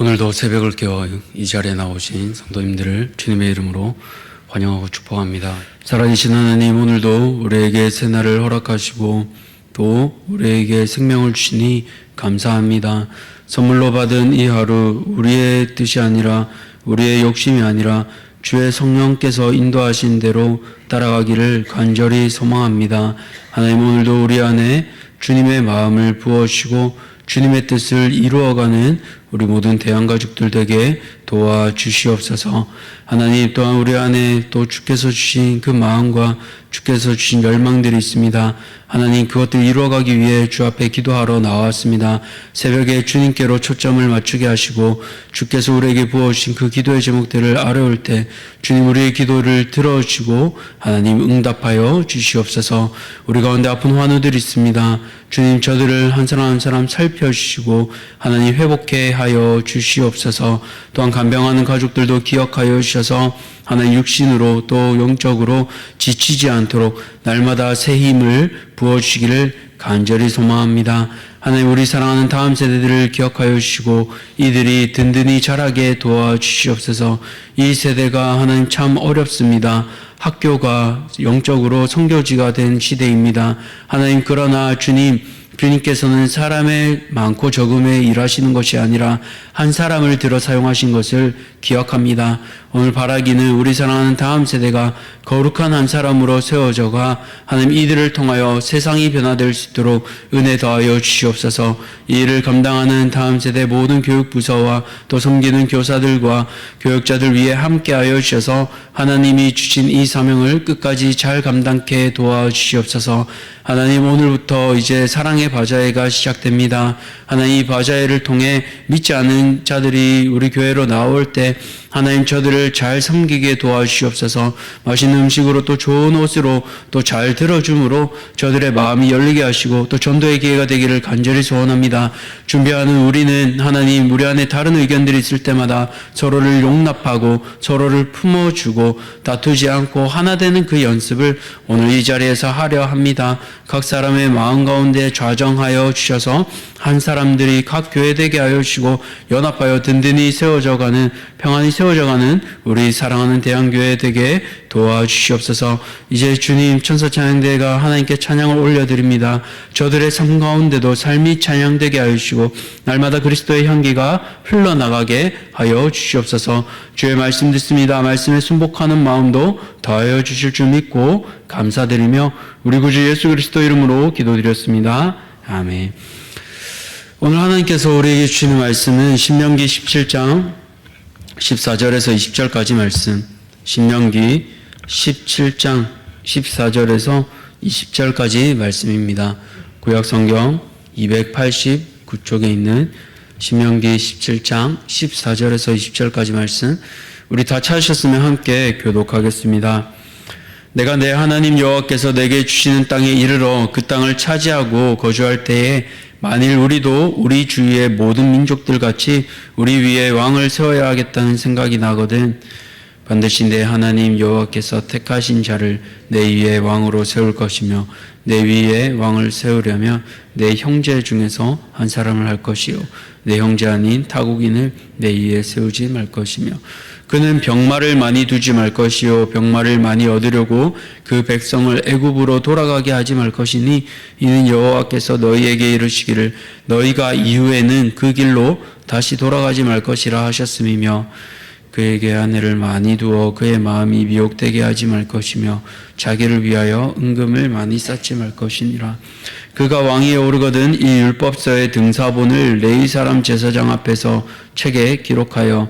오늘도 새벽을 깨워 이 자리에 나오신 성도님들을 주님의 이름으로 환영하고 축복합니다. 살아계신 하나님, 오늘도 우리에게 새날을 허락하시고 또 우리에게 생명을 주시니 감사합니다. 선물로 받은 이 하루, 우리의 뜻이 아니라 우리의 욕심이 아니라 주의 성령께서 인도하신 대로 따라가기를 간절히 소망합니다. 하나님, 오늘도 우리 안에 주님의 마음을 부어주시고 주님의 뜻을 이루어가는 우리 모든 대한가족들 되게 도와주시옵소서. 하나님, 또한 우리 안에 또 주께서 주신 그 마음과 주께서 주신 열망들이 있습니다. 하나님, 그것들을 이루어가기 위해 주 앞에 기도하러 나왔습니다. 새벽에 주님께로 초점을 맞추게 하시고 주께서 우리에게 부어주신 그 기도의 제목들을 알아올 때 주님, 우리의 기도를 들어주시고 하나님 응답하여 주시옵소서. 우리 가운데 아픈 환우들이 있습니다. 주님, 저들을 한 사람 한 사람 살펴주시고 하나님 회복해 하여 주시옵소서. 또한 간병하는 가족들도 기억하여 주셔서 하나님 육신으로 또 영적으로 지치지 않도록 날마다 새 힘을 부어주시기를 간절히 소망합니다. 하나님, 우리 사랑하는 다음 세대들을 기억하여 주시고 이들이 든든히 자라게 도와주시옵소서. 이 세대가 하나님 참 어렵습니다. 학교가 영적으로 선교지가 된 시대입니다. 하나님, 그러나 주님께서는 사람의 많고 적음에 일하시는 것이 아니라 한 사람을 들어 사용하신 것을 기억합니다. 오늘 바라기는 우리 사랑하는 다음 세대가 거룩한 한 사람으로 세워져가 하나님 이들을 통하여 세상이 변화될 수 있도록 은혜 더하여 주시옵소서. 이 일을 감당하는 다음 세대 모든 교육부서와 또 섬기는 교사들과 교육자들 위해 함께하여 주셔서 하나님이 주신 이 사명을 끝까지 잘 감당케 도와주시옵소서. 하나님, 오늘부터 이제 사랑의 바자회가 시작됩니다. 하나님, 이 바자회를 통해 믿지 않는 자들이 우리 교회로 나올 때 하나님 저들을 잘 섬기게 도와주시옵소서. 맛있는 음식으로 또 좋은 옷으로 또 잘 들어줌으로 저들의 마음이 열리게 하시고 또 전도의 기회가 되기를 간절히 소원합니다. 준비하는 우리는 하나님, 우리 안에 다른 의견들이 있을 때마다 서로를 용납하고 서로를 품어주고 다투지 않고 하나 되는 그 연습을 오늘 이 자리에서 하려 합니다. 각 사람의 마음 가운데 좌정하여 주셔서 한 사람들이 각 교회 되게 하여 주시고 연합하여 든든히 세워져가는, 평안히 세워져가는 우리 사랑하는 대한교회 되게 도와주시옵소서. 이제 주님, 천사찬양대가 하나님께 찬양을 올려드립니다. 저들의 삶 가운데도 삶이 찬양되게 하여 주시고 날마다 그리스도의 향기가 흘러나가게 하여 주시옵소서. 주의 말씀 듣습니다. 말씀에 순복하는 마음도 더하여 주실 줄 믿고 감사드리며 우리 구주 예수 그리스도 이름으로 기도드렸습니다. 아멘. 오늘 하나님께서 우리에게 주시는 말씀은 신명기 17장 14절에서 20절까지 말씀, 신명기 17장 14절에서 20절까지 말씀입니다. 구약성경 289쪽에 있는 신명기 17장 14절에서 20절까지 말씀, 우리 다 찾으셨으면 함께 교독하겠습니다. 내가 내 하나님 여호와께서 내게 주시는 땅에 이르러 그 땅을 차지하고 거주할 때에 만일 우리도 우리 주위의 모든 민족들 같이 우리 위에 왕을 세워야 하겠다는 생각이 나거든 반드시 내 하나님 여호와께서 택하신 자를 내 위에 왕으로 세울 것이며 내 위에 왕을 세우려면 내 형제 중에서 한 사람을 할 것이요 내 형제 아닌 타국인을 내 위에 세우지 말 것이며 그는 병마를 많이 두지 말 것이요 병마를 많이 얻으려고 그 백성을 애굽으로 돌아가게 하지 말 것이니 이는 여호와께서 너희에게 이르시기를 너희가 이후에는 그 길로 다시 돌아가지 말 것이라 하셨음이며 그에게 아내를 많이 두어 그의 마음이 미혹되게 하지 말 것이며 자기를 위하여 은금을 많이 쌓지 말 것이니라. 그가 왕위에 오르거든 이 율법서의 등사본을 레위 사람 제사장 앞에서 책에 기록하여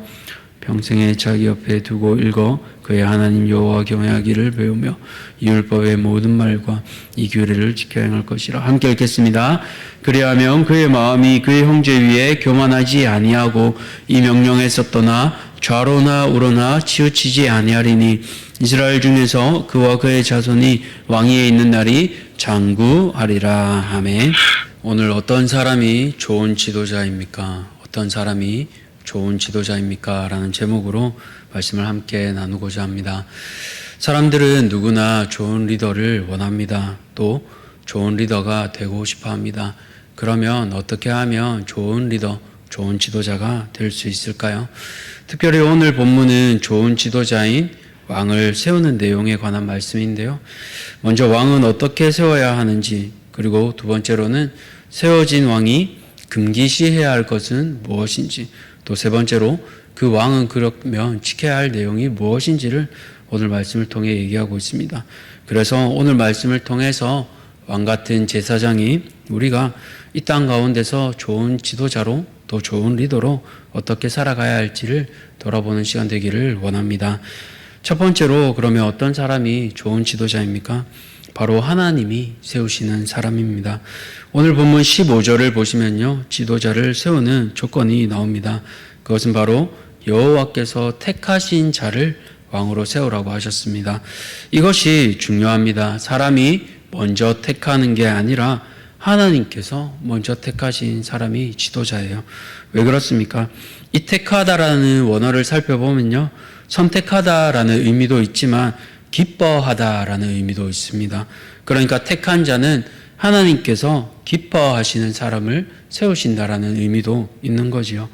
평생에 자기 옆에 두고 읽어 그의 하나님 여호와 경외하기를 배우며 이 율법의 모든 말과 이 규례를 지켜 행할 것이라. 함께 읽겠습니다. 그리하면 그의 마음이 그의 형제 위에 교만하지 아니하고 이 명령에서 떠나 좌로나 우로나 치우치지 아니하리니 이스라엘 중에서 그와 그의 자손이 왕위에 있는 날이 장구하리라. 아멘. 오늘 어떤 사람이 좋은 지도자입니까? 어떤 사람이 좋은 지도자입니까? 라는 제목으로 말씀을 함께 나누고자 합니다. 사람들은 누구나 좋은 리더를 원합니다. 또 좋은 리더가 되고 싶어 합니다. 그러면 어떻게 하면 좋은 리더, 좋은 지도자가 될 수 있을까요? 특별히 오늘 본문은 좋은 지도자인 왕을 세우는 내용에 관한 말씀인데요. 먼저 왕은 어떻게 세워야 하는지, 그리고 두 번째로는 세워진 왕이 금기시해야 할 것은 무엇인지, 또 세 번째로 그 왕은 그러면 지켜야 할 내용이 무엇인지를 오늘 말씀을 통해 얘기하고 있습니다. 그래서 오늘 말씀을 통해서 왕 같은 제사장이 우리가 이 땅 가운데서 좋은 지도자로 또 좋은 리더로 어떻게 살아가야 할지를 돌아보는 시간 되기를 원합니다. 첫 번째로 그러면 어떤 사람이 좋은 지도자입니까? 바로 하나님이 세우시는 사람입니다. 오늘 본문 15절을 보시면요, 지도자를 세우는 조건이 나옵니다. 그것은 바로 여호와께서 택하신 자를 왕으로 세우라고 하셨습니다. 이것이 중요합니다. 사람이 먼저 택하는 게 아니라 하나님께서 먼저 택하신 사람이 지도자예요. 왜 그렇습니까? 이 택하다라는 원어를 살펴보면요, 선택하다라는 의미도 있지만 기뻐하다라는 의미도 있습니다. 그러니까 택한 자는 하나님께서 기뻐하시는 사람을 세우신다라는 의미도 있는 거지요.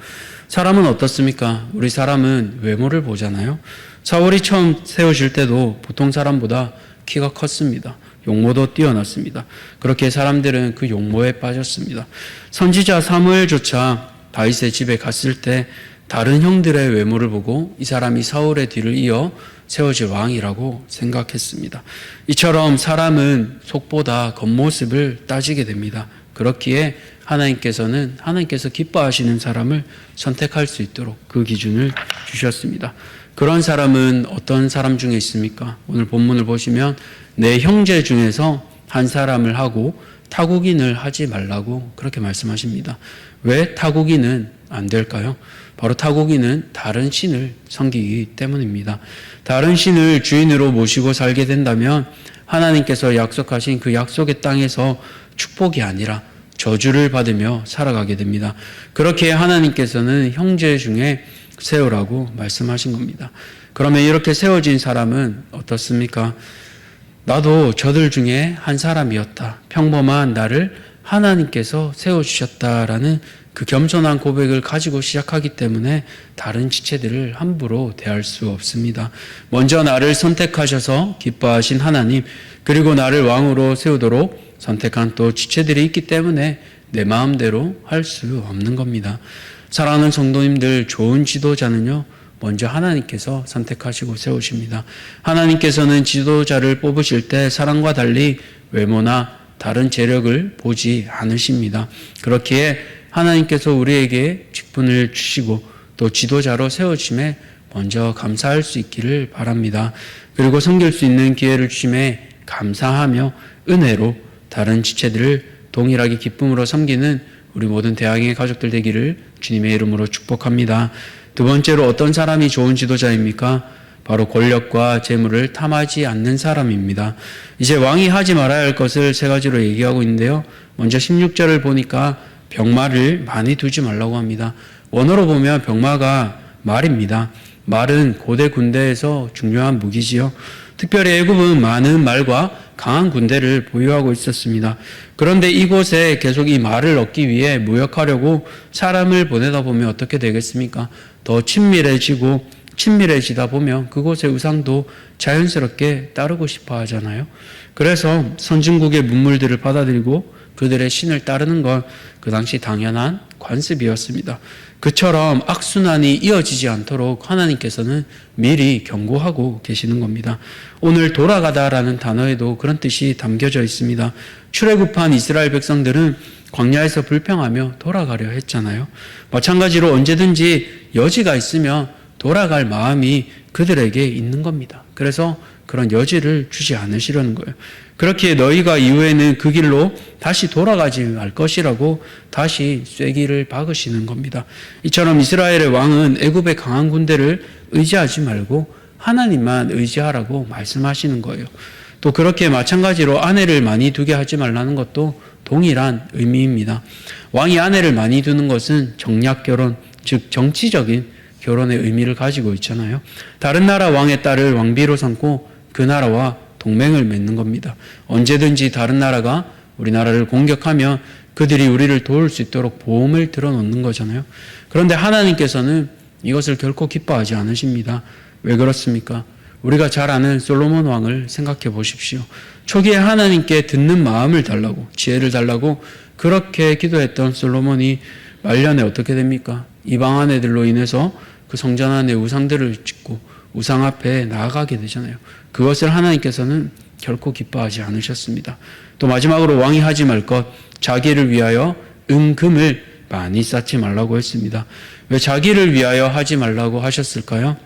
사람은 어떻습니까? 우리 사람은 외모를 보잖아요. 사울이 처음 세우실 때도 보통 사람보다 키가 컸습니다. 용모도 뛰어났습니다. 그렇게 사람들은 그 용모에 빠졌습니다. 선지자 사무엘조차 다윗의 집에 갔을 때 다른 형들의 외모를 보고 이 사람이 사울의 뒤를 이어 세워질 왕이라고 생각했습니다. 이처럼 사람은 속보다 겉모습을 따지게 됩니다. 그렇기에 하나님께서 기뻐하시는 사람을 선택할 수 있도록 그 기준을 주셨습니다. 그런 사람은 어떤 사람 중에 있습니까? 오늘 본문을 보시면 내 형제 중에서 한 사람을 하고 타국인을 하지 말라고 그렇게 말씀하십니다. 왜 타국인은 안 될까요? 바로 타국인은 다른 신을 섬기기 때문입니다. 다른 신을 주인으로 모시고 살게 된다면 하나님께서 약속하신 그 약속의 땅에서 축복이 아니라 저주를 받으며 살아가게 됩니다. 그렇게 하나님께서는 형제 중에 세우라고 말씀하신 겁니다. 그러면 이렇게 세워진 사람은 어떻습니까? 나도 저들 중에 한 사람이었다. 평범한 나를 하나님께서 세워주셨다라는 그 겸손한 고백을 가지고 시작하기 때문에 다른 지체들을 함부로 대할 수 없습니다. 먼저 나를 선택하셔서 기뻐하신 하나님, 그리고 나를 왕으로 세우도록 선택한 또 지체들이 있기 때문에 내 마음대로 할 수 없는 겁니다. 사랑하는 성도님들, 좋은 지도자는요, 먼저 하나님께서 선택하시고 세우십니다. 하나님께서는 지도자를 뽑으실 때 사람과 달리 외모나 다른 재력을 보지 않으십니다. 그렇기에 하나님께서 우리에게 직분을 주시고 또 지도자로 세우심에 먼저 감사할 수 있기를 바랍니다. 그리고 섬길 수 있는 기회를 주심에 감사하며 은혜로 다른 지체들을 동일하게 기쁨으로 섬기는 우리 모든 대학의 가족들 되기를 주님의 이름으로 축복합니다. 두 번째로 어떤 사람이 좋은 지도자입니까? 바로 권력과 재물을 탐하지 않는 사람입니다. 이제 왕이 하지 말아야 할 것을 세 가지로 얘기하고 있는데요. 먼저 16절을 보니까 병마를 많이 두지 말라고 합니다. 원어로 보면 병마가 말입니다. 말은 고대 군대에서 중요한 무기지요. 특별히 애굽은 많은 말과 강한 군대를 보유하고 있었습니다. 그런데 이곳에 계속 이 말을 얻기 위해 무역하려고 사람을 보내다 보면 어떻게 되겠습니까? 더 친밀해지다 보면 그곳의 우상도 자연스럽게 따르고 싶어 하잖아요. 그래서 선진국의 문물들을 받아들이고 그들의 신을 따르는 건 그 당시 당연한 관습이었습니다. 그처럼 악순환이 이어지지 않도록 하나님께서는 미리 경고하고 계시는 겁니다. 오늘 돌아가다라는 단어에도 그런 뜻이 담겨져 있습니다. 출애굽한 이스라엘 백성들은 광야에서 불평하며 돌아가려 했잖아요. 마찬가지로 언제든지 여지가 있으면 돌아갈 마음이 그들에게 있는 겁니다. 그래서 그런 여지를 주지 않으시려는 거예요. 그렇기에 너희가 이후에는 그 길로 다시 돌아가지 말 것이라고 다시 쐐기를 박으시는 겁니다. 이처럼 이스라엘의 왕은 애굽의 강한 군대를 의지하지 말고 하나님만 의지하라고 말씀하시는 거예요. 또 그렇게 마찬가지로 아내를 많이 두게 하지 말라는 것도 동일한 의미입니다. 왕이 아내를 많이 두는 것은 정략 결혼, 즉 정치적인 결혼의 의미를 가지고 있잖아요. 다른 나라 왕의 딸을 왕비로 삼고 그 나라와 동맹을 맺는 겁니다. 언제든지 다른 나라가 우리나라를 공격하면 그들이 우리를 도울 수 있도록 보험을 들어놓는 거잖아요. 그런데 하나님께서는 이것을 결코 기뻐하지 않으십니다. 왜 그렇습니까? 우리가 잘 아는 솔로몬 왕을 생각해 보십시오. 초기에 하나님께 듣는 마음을 달라고, 지혜를 달라고 그렇게 기도했던 솔로몬이 말년에 어떻게 됩니까? 이방 아내들로 인해서 그 성전 안에 우상들을 짓고 우상 앞에 나아가게 되잖아요. 그것을 하나님께서는 결코 기뻐하지 않으셨습니다. 또 마지막으로 왕이 하지 말 것, 자기를 위하여 은금을 많이 쌓지 말라고 했습니다. 왜 자기를 위하여 하지 말라고 하셨을까요?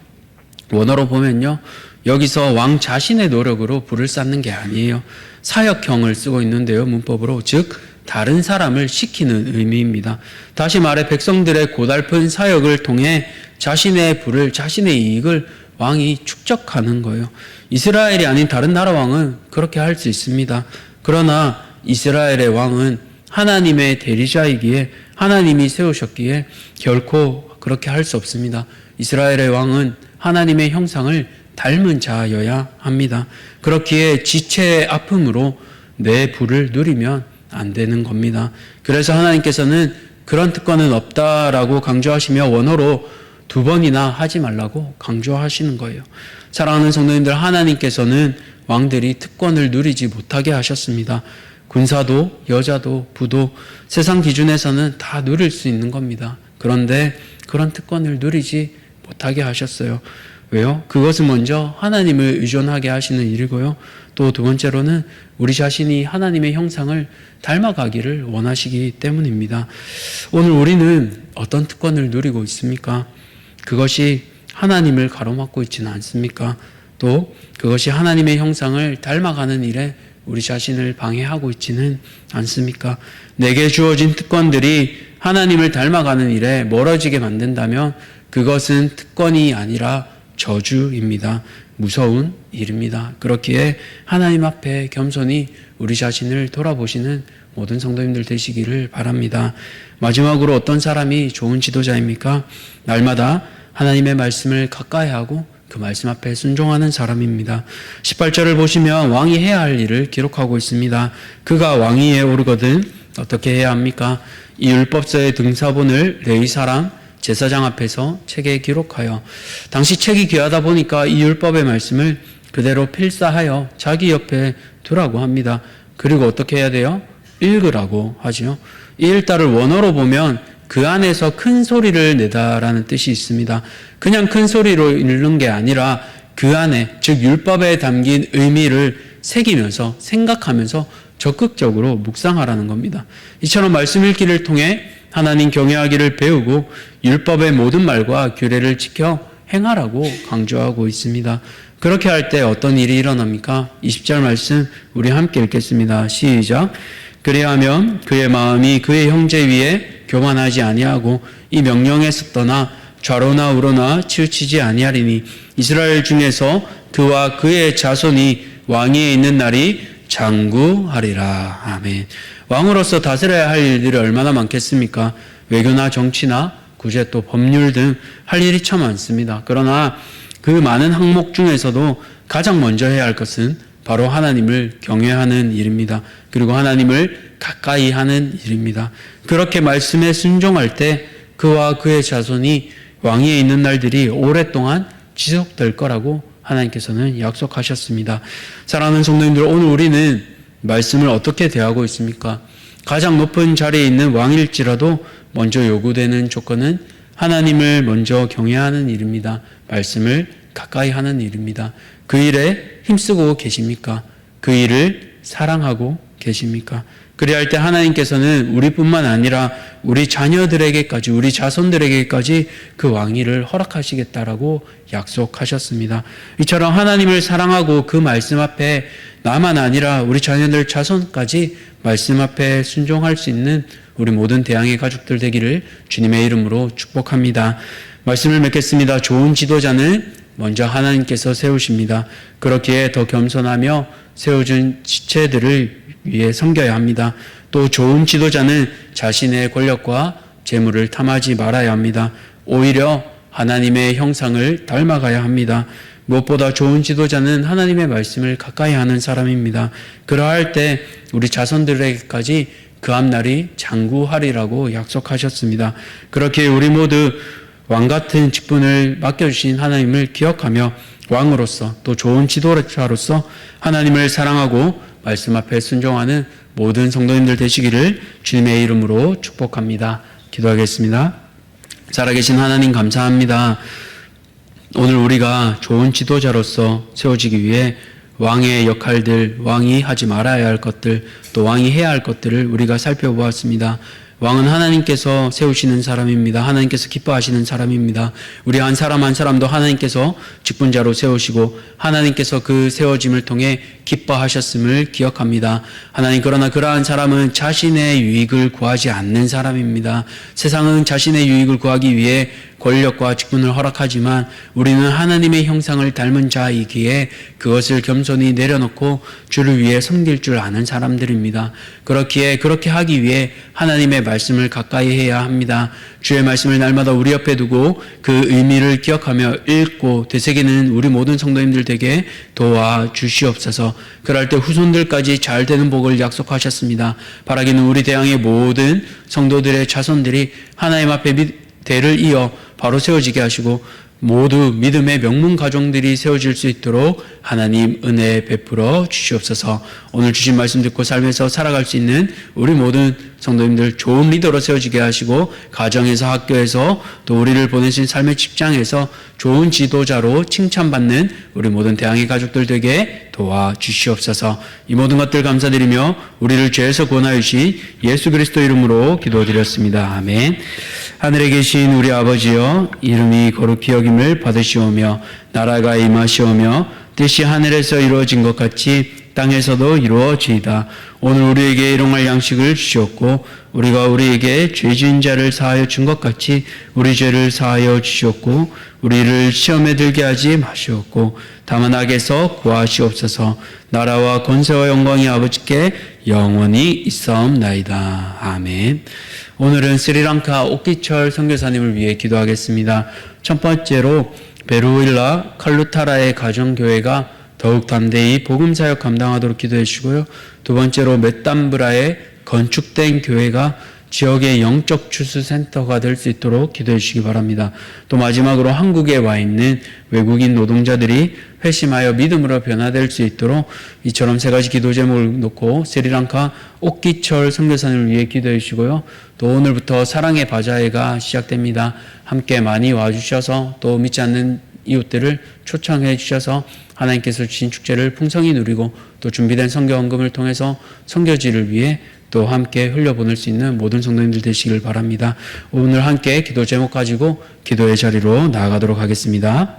원어로 보면요, 여기서 왕 자신의 노력으로 부를 쌓는 게 아니에요. 사역형을 쓰고 있는데요, 문법으로. 즉 다른 사람을 시키는 의미입니다. 다시 말해 백성들의 고달픈 사역을 통해 자신의 부를, 자신의 이익을 왕이 축적하는 거예요. 이스라엘이 아닌 다른 나라 왕은 그렇게 할 수 있습니다. 그러나 이스라엘의 왕은 하나님의 대리자이기에, 하나님이 세우셨기에 결코 그렇게 할 수 없습니다. 이스라엘의 왕은 하나님의 형상을 닮은 자여야 합니다. 그렇기에 지체의 아픔으로 내 부를 누리면 안 되는 겁니다. 그래서 하나님께서는 그런 특권은 없다라고 강조하시며 원어로 2번이나 하지 말라고 강조하시는 거예요. 사랑하는 성도님들, 하나님께서는 왕들이 특권을 누리지 못하게 하셨습니다. 군사도, 여자도, 부도 세상 기준에서는 다 누릴 수 있는 겁니다. 그런데 그런 특권을 누리지 못하게 하셨어요. 왜요? 그것은 먼저 하나님을 의존하게 하시는 일이고요. 또 두 번째로는 우리 자신이 하나님의 형상을 닮아가기를 원하시기 때문입니다. 오늘 우리는 어떤 특권을 누리고 있습니까? 그것이 하나님을 가로막고 있지는 않습니까? 또 그것이 하나님의 형상을 닮아가는 일에 우리 자신을 방해하고 있지는 않습니까? 내게 주어진 특권들이 하나님을 닮아가는 일에 멀어지게 만든다면 그것은 특권이 아니라 저주입니다. 무서운 일입니다. 그렇기에 하나님 앞에 겸손히 우리 자신을 돌아보시는 모든 성도님들 되시기를 바랍니다. 마지막으로 어떤 사람이 좋은 지도자입니까? 날마다 하나님의 말씀을 가까이 하고 그 말씀 앞에 순종하는 사람입니다. 18절을 보시면 왕이 해야 할 일을 기록하고 있습니다. 그가 왕위에 오르거든 어떻게 해야 합니까? 이 율법서의 등사본을 레위 사람 제사장 앞에서 책에 기록하여, 당시 책이 귀하다 보니까 이 율법의 말씀을 그대로 필사하여 자기 옆에 두라고 합니다. 그리고 어떻게 해야 돼요? 읽으라고 하죠. 이 일다를 원어로 보면 그 안에서 큰 소리를 내다라는 뜻이 있습니다. 그냥 큰 소리로 읽는 게 아니라 그 안에, 즉 율법에 담긴 의미를 새기면서 생각하면서 적극적으로 묵상하라는 겁니다. 이처럼 말씀 읽기를 통해 하나님 경외하기를 배우고 율법의 모든 말과 규례를 지켜 행하라고 강조하고 있습니다. 그렇게 할 때 어떤 일이 일어납니까? 20절 말씀 우리 함께 읽겠습니다. 시작. 그리하면 그의 마음이 그의 형제 위에 교만하지 아니하고 이 명령에서 떠나 좌로나 우로나 치우치지 아니하리니 이스라엘 중에서 그와 그의 자손이 왕위에 있는 날이 장구하리라. 아멘. 왕으로서 다스려야 할 일들이 얼마나 많겠습니까? 외교나 정치나 구제 또 법률 등 할 일이 참 많습니다. 그러나 그 많은 항목 중에서도 가장 먼저 해야 할 것은 바로 하나님을 경외하는 일입니다. 그리고 하나님을 가까이 하는 일입니다. 그렇게 말씀에 순종할 때 그와 그의 자손이 왕위에 있는 날들이 오랫동안 지속될 거라고 하나님께서는 약속하셨습니다. 사랑하는 성도님들, 오늘 우리는 말씀을 어떻게 대하고 있습니까? 가장 높은 자리에 있는 왕일지라도 먼저 요구되는 조건은 하나님을 먼저 경외하는 일입니다. 말씀을 가까이 하는 일입니다. 그 일에 힘쓰고 계십니까? 그 일을 사랑하고 계십니까? 그래야 할 때 하나님께서는 우리뿐만 아니라 우리 자녀들에게까지, 우리 자손들에게까지 그 왕위를 허락하시겠다라고 약속하셨습니다. 이처럼 하나님을 사랑하고 그 말씀 앞에 나만 아니라 우리 자녀들 자손까지 말씀 앞에 순종할 수 있는 우리 모든 대항의 가족들 되기를 주님의 이름으로 축복합니다. 말씀을 맺겠습니다. 좋은 지도자는 먼저 하나님께서 세우십니다. 그렇기에 더 겸손하며 세워준 지체들을 위해 섬겨야 합니다. 또 좋은 지도자는 자신의 권력과 재물을 탐하지 말아야 합니다. 오히려 하나님의 형상을 닮아가야 합니다. 무엇보다 좋은 지도자는 하나님의 말씀을 가까이 하는 사람입니다. 그러할 때 우리 자손들에게까지 그 앞날이 장구하리라고 약속하셨습니다. 그렇게 우리 모두 왕 같은 직분을 맡겨주신 하나님을 기억하며 왕으로서 또 좋은 지도자로서 하나님을 사랑하고 말씀 앞에 순종하는 모든 성도님들 되시기를 주님의 이름으로 축복합니다. 기도하겠습니다. 살아계신 하나님 감사합니다. 오늘 우리가 좋은 지도자로서 세워지기 위해 왕의 역할들, 왕이 하지 말아야 할 것들, 또 왕이 해야 할 것들을 우리가 살펴보았습니다. 왕은 하나님께서 세우시는 사람입니다. 하나님께서 기뻐하시는 사람입니다. 우리 한 사람 한 사람도 하나님께서 직분자로 세우시고 하나님께서 그 세워짐을 통해 기뻐하셨음을 기억합니다. 하나님, 그러나 그러한 사람은 자신의 유익을 구하지 않는 사람입니다. 세상은 자신의 유익을 구하기 위해 권력과 직분을 허락하지만 우리는 하나님의 형상을 닮은 자이기에 그것을 겸손히 내려놓고 주를 위해 섬길 줄 아는 사람들입니다. 그렇기에 그렇게 하기 위해 하나님의 말씀을 가까이 해야 합니다. 주의 말씀을 날마다 우리 옆에 두고 그 의미를 기억하며 읽고 되새기는 우리 모든 성도님들 되게 도와주시옵소서. 그럴 때 후손들까지 잘 되는 복을 약속하셨습니다. 바라기는 우리 대항의 모든 성도들의 자손들이 하나님 앞에 대를 이어 바로 세워지게 하시고 모두 믿음의 명문 가정들이 세워질 수 있도록 하나님 은혜 베풀어 주시옵소서. 오늘 주신 말씀 듣고 삶에서 살아갈 수 있는 우리 모든 성도님들 좋은 리더로 세워지게 하시고 가정에서 학교에서 또 우리를 보내신 삶의 직장에서 좋은 지도자로 칭찬받는 우리 모든 대항의 가족들 되게 도와주시옵소서. 이 모든 것들 감사드리며 우리를 죄에서 구원하여 주신 예수 그리스도 이름으로 기도드렸습니다. 아멘. 하늘에 계신 우리 아버지여, 이름이 거룩히 여김을 받으시오며 나라가 임하시오며 뜻이 하늘에서 이루어진 것 같이 땅에서도 이루어지이다. 오늘 우리에게 일용할 양식을 주시옵고 우리가 우리에게 죄 지은 자를 사하여 준 것 같이 우리 죄를 사하여 주시옵고 우리를 시험에 들게 하지 마시옵고 다만 악에서 구하시옵소서. 나라와 권세와 영광이 아버지께 영원히 있사옵나이다. 아멘. 오늘은 스리랑카 옥기철 선교사님을 위해 기도하겠습니다. 첫 번째로 베루일라 칼루타라의 가정교회가 더욱 담대히 복음사역 감당하도록 기도해 주시고요. 두 번째로 맷담브라의 건축된 교회가 지역의 영적 추수센터가 될 수 있도록 기도해 주시기 바랍니다. 또 마지막으로 한국에 와 있는 외국인 노동자들이 회심하여 믿음으로 변화될 수 있도록 이처럼 세 가지 기도 제목을 놓고 스리랑카 옥기철 선교사님을 위해 기도해 주시고요. 또 오늘부터 사랑의 바자회가 시작됩니다. 함께 많이 와주셔서 또 믿지 않는 이웃들을 초청해 주셔서 하나님께서 주신 축제를 풍성히 누리고 또 준비된 선교 헌금을 통해서 선교지를 위해 또 함께 흘려보낼 수 있는 모든 성도님들 되시길 바랍니다. 오늘 함께 기도 제목 가지고 기도의 자리로 나아가도록 하겠습니다.